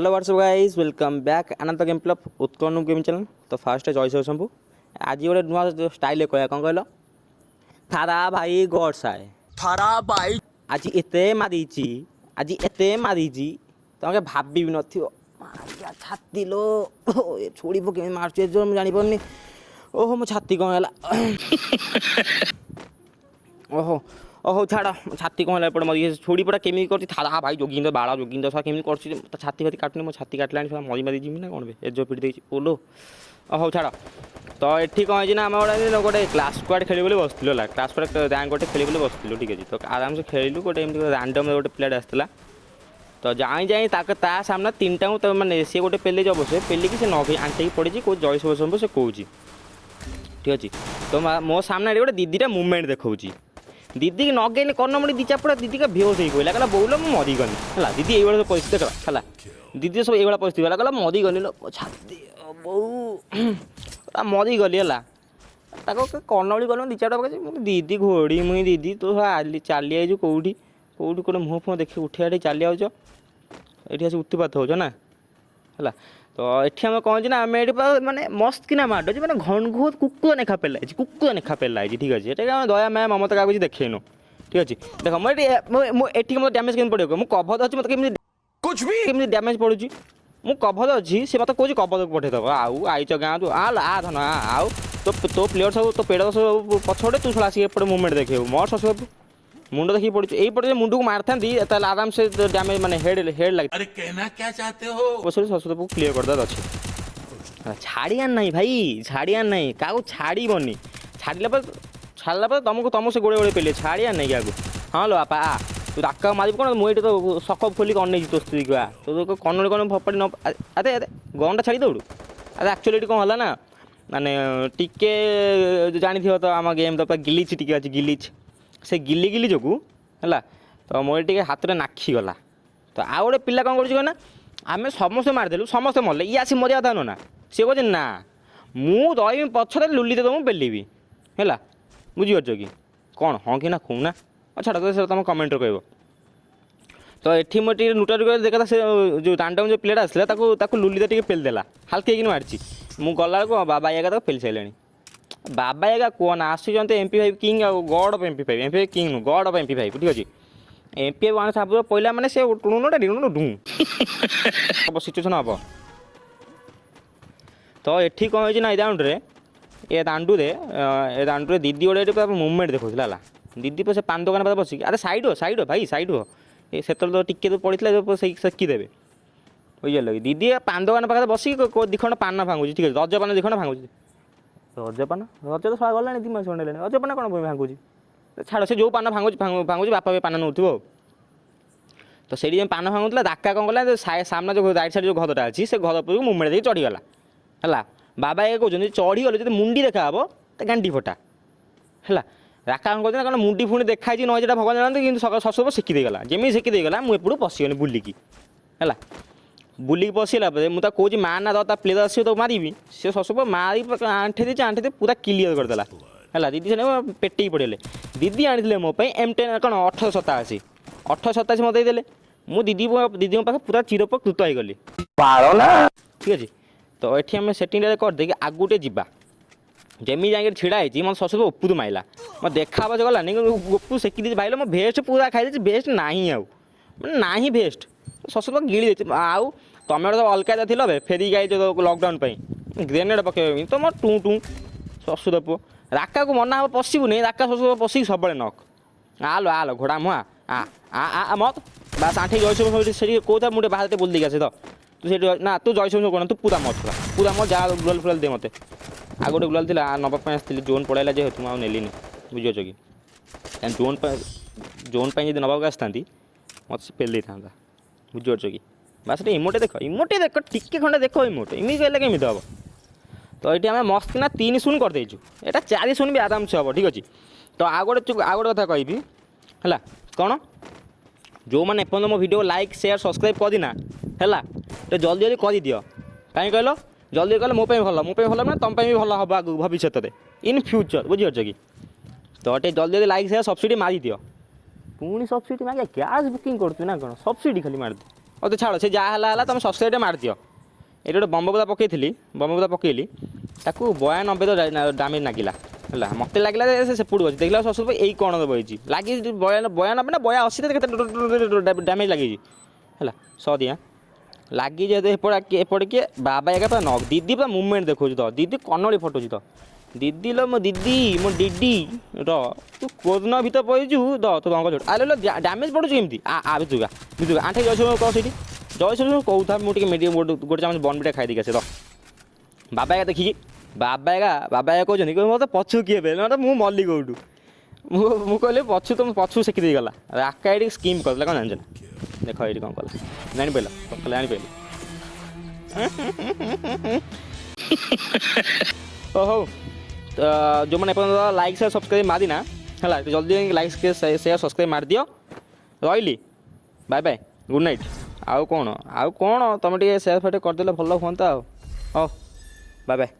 Hello what's up guys welcome back Anant game club उत्कर्ण game channel. तो फास्ट जॉय से शंभू आज गोटे नुआ स्टाइल कह कौन कहल थारा भाई गॉडसाय थारा भाई आज एते मारीची आज एते मारीची तुमके भाभी भी नथियो मारिया छाती लो छोड़ी पके मारछ जो जानि परनी ओहो मो छाती कौन है ओहो ओहो छाड़ छाती कौन है मरी छोड़ी पड़ा केमी कर था भाई जोगिंद बाड़ा जोगिंद सा केमी कर छाती फाती काटुनी मो छाती काटला मरी मारी जी ना कौन एजो पिट दे ओलो ओहो छाड़ तो ये कौन है ना आम गोटे क्लास स्क्वाड खेल बसलु क्लास स्क्वाड रैंक गोटे खेल बसलु ठीक है। तो आराम से खेलु गोटे रैंडम गोटे प्लेट आसला तो जाई जाई ता सामने तीन टा तो मैंने सी गोटे पेले जब से पेलिकी से नगे आंटी पड़ी कौ जय सब से कौच ठीक अच्छे। तो मो सामने गोटे दीदीटा मुवमेंट देखा दीदी की नगे कर्णमणि दी चापड़ा दीदी का बेहोश हो गला कहला बोल मुझे मरीगनी है दीदी ये परिस्थिति देखा है दीदी सब ये परिस्थिति गला कहला मरीगनी छाती बो मरीगली है कर्णमणि कल दी चार दीदी घोड़ी मुई दीदी तो चली आई कौटी कौटी कौटे मुँह फुह देखिए उठी चली आउच ये उत्पात हो ना है। तो ये आम कौन ना आम ये मानने मस्त किना मार मैंने घन घोत कुकुर नेखा पेल्ला ठीक अच्छे ये दया मैं ममता क्या कुछ देखेनु ठीक अच्छे। देख मुझे मत डैमेज कमी पड़ो मुझे कभर अच्छी मतलब कुछ भी डैमेज पड़ुची मु कभर अच्छी सी मत कौन कभर पठेदब आउ आईच गाँ तू आ धन आउ तो प्लेयर सब तो पेड़ सब पछे तू थोड़ा सी मुवमेंट देखे मोर सब मुंड देखिए पड़ी यही मुंड को मारता आराम से डैमेज माने हेड लगे। अरे कहना क्या चाहते हो सब क्लियर करदा अच्छे छाड़ियान नहीं भाई छाड़ियान नहीं क्या छाड़बनी छाड़ला तुमको तुम से गोड़े गोड़े पेले छाड़ियान नहीं क्या हाँ लो आपा आ तू डाक मार कौन मुझे तो सकप खोल अन तो स्त्री को तो कन कौन फपाड़ी न अरे अरे गन छाड़ी दौड़ू अरे एक्चुअली कौन है ना माने टिके जानी तो आम गेम तो गिलीच टी अच्छे गिलीच से गिली गिली जो है तो मोर टे हाथ में नाखीगला तो आउ गोटे पिला कौन करना आम समस्ते मारिदेलु समस्ते मरले ये आसी मरिया था ना सी कहे ना मु रही पछरे लुली तो मुझे पेलिबी है बुझीपार कि कौन हाँ कि ना कहूना छाड़ तो तुम कमेंट कह तो ये मुझे नुटा देखा से जो रैंडम जो प्लेट आसला लुली तो पेलदेला हल्के मारी मुझे गला बाबा एगा पेली सारे बाबा एगा कौन आसुँच MP5 king God of MP5 king नु गॉड ऑफ MP5 ठीक अच्छे MP5 वन सब पहला मैंने से टुणुटा ढूँ ढूँ सिचुएसन हम तो ये कौन हो राउंड ये दांडू दीदी गोटे मुवमेंट देखा दीदी पे से पान दुकान पास बस अरे साइड भाई साइड हो से तो टिके तो पड़ता सेकिदेवे बुझे दीदी पान दुकान पाखे बस दिखंड पान भांगुची ठीक है रजपान दिखंड भांगुची रजपान रज तो सर गलानी 2 मास खंडे रजपान कौन भांगुची छाड़ से जो पान भांगुची बापा भी पान नौ तो से पान भांगुला डाका कौन कला सामने जो राइट साइड जो घरटा अच्छी से घर पर मुवमेंट देखिए चढ़ीगला है बाबा ये कहते चढ़ीगले जो मुंडी देखा हे तो गांडी फटा है राका कौन कहते ना मुंडी पुणी देखाई नई भगवान जानते कि सब सेकिदेगला जमी सेकिदेगला मुझे एपटू पशिगली बुलिकी है बुलिक पशिला मुझे कौन माँ ना ता प्लेयर आस तो मारि सी सब मारी आंठे पूरा क्लीयर करदेला है दीदी से पेटे पड़े दीदी आनी मो M10 कौन 1887 1887 मत देले मु दीदी पाखे पूरा चिरपकृत हो गली ठीक अच्छे। तो ये आम सेटिंग करदे आगुटे जा जमी जाए छिड़ा है मत शशुर उपरू माइला मत देखा गलानी गोपू सेकी भाई मो भेस्ट पूरा खाई भेस्ट ना ना भेस्ट शशुर गिड़ी आउ तुम गोटे अलग थी फेरिक आई लकडाउन ग्रेनेड पकड़ तो मोर टू टू शशुर पुओ राका को मना हम पशु नहीं राका शशुर पशिक सब नक आलो घोड़ा मुआ आ मत बास आंठी जयसो कौन मुझे बाहर बोल देगी आसे तो तू ना तू जयसो कौन तू पूरा मत जा गुलाल फुलाल दे मत आ गोटे गुलाल थी नवाप आसती जोन पड़ाला जेहेतु मुझे नेली बुझे कि जोन पर जब नवाक आसता मत से पेल था बुझे कि बास इमोटे देख टिके खंडे देख इमोटे इमिक कहे केमी हम तो ये आम मस्त किना 3-0 करदेचु यहाँ 4-0 भी आराम से हम ठीक अच्छे। तो आ गोटे कथा कहि है कौन जो मैंने एपର୍ଯ୍ୟନ୍ତ मो वीडियो लाइक शेयर सब्सक्राइब करना है तो जल्दी जल्दी कर दियो कहीं कहल जल्दी कले मोपाई भल ना तुम भी भल हम आगे भविष्य इन फ्यूचर बुझीपार कि तो ये जल्दी जल्दी लाइक शेयर सब्सिडी मारी दियो पुणी सब्सिडी मागे गैस बुकिंग करूँ ना कौन सब्सिडी खाली मार ତ ଛାଡ଼ ସେ ଯାହା ହେଲା ତୁମେ ସବସ୍କ୍ରାଇବ୍ଟା ମାରିଦିଅ। ଏଇଠି ଗୋଟେ ବମ୍ବବୁଦା ପକେଇଥିଲି, ବମ୍ବବୁଦା ପକେଇଲି, ତାକୁ 92 ଡାମେଜ୍ ଲାଗିଲା ହେଲା। ମୋତେ ଲାଗିଲା ଯେ ସେ ସେପଟୁ ଅଛି, ଦେଖିଲା ସବସ୍କ୍ରାଇବ୍ ଏଇ କ'ଣ ବହିଛି ଲାଗିଛି 92 ନା 82 କେତେ ଡାମେଜ୍ ଲାଗିଛି ହେଲା। ସଦିଆ ଲାଗିଛି ଯେହେତୁ ଏପଟେ କିଏ ବାବା ଏକା ପୁରା ଦିଦି ପୁରା ମୁଭମେଣ୍ଟ ଦେଖାଉଛି ତ, ଦିଦି କନଳି ଫଟୁଛି ତ, ଦିଦି ଲୋ ମୋ ଦିଦି ମୋ ଡିଡି ର ତୁ କୋଦିନ ଭିତରେ ପଡ଼ିଛୁ ତ ତୁ ରଙ୍ଗ ଛୋଟ ଆରେ ଡ୍ୟାମେଜ୍ ପଡ଼ୁଛି କେମିତି ଭିତୁକା ଆଣ୍ଠେଇ ଜୟଶ୍ରୀ କହ ସେଇଠି ଜୟଶ୍ରୀ କହୁଥା ମୁଁ ଟିକେ ଗୋଟେ ଚାମଚ ବନବିଟା ଖାଇଦେଇକି ଆସେ ତ। ବାବା ଏକା ଦେଖିକି ବାବା ଏକା କହୁଛନ୍ତି ମୋତେ ପଛୁ କିଏ ବେ ମୋତେ ମୁଁ ମଲି କୋଉଠୁ ମୁଁ କହିଲି ପଛୁ ସେକି ଦେଇଗଲା ଆକା ଏଇଠି ସ୍କିମ୍ କରିଦେଲା କ'ଣ ଜାଣିଛ ନା ଦେଖ ଏଇଠି କ'ଣ କଲା ଜାଣିପାରିଲ କ'ଣ କଲା ଜାଣିପାରିଲ। ଓ ହଉ ଯେଉଁମାନେ ଏପର୍ଯ୍ୟନ୍ତ ଲାଇକ୍ ସେୟାର ସବସ୍କ୍ରାଇବ୍ ମାରିନା ହେଲା ଜଲ୍ଦି ଲାଇକ୍ ସେୟାର ସବସ୍କ୍ରାଇବ୍ ମାରିଦିଅ। ରହିଲି ବାଏ ବାଏ ଗୁଡ୍ ନାଇଟ୍। ଆଉ କ'ଣ ତୁମେ ଟିକେ ସେୟାର ଫେୟାର କରିଦେଲେ ଭଲ ହୁଅନ୍ତା ଆଉ। ହଉ ବାଏ ବାଏ।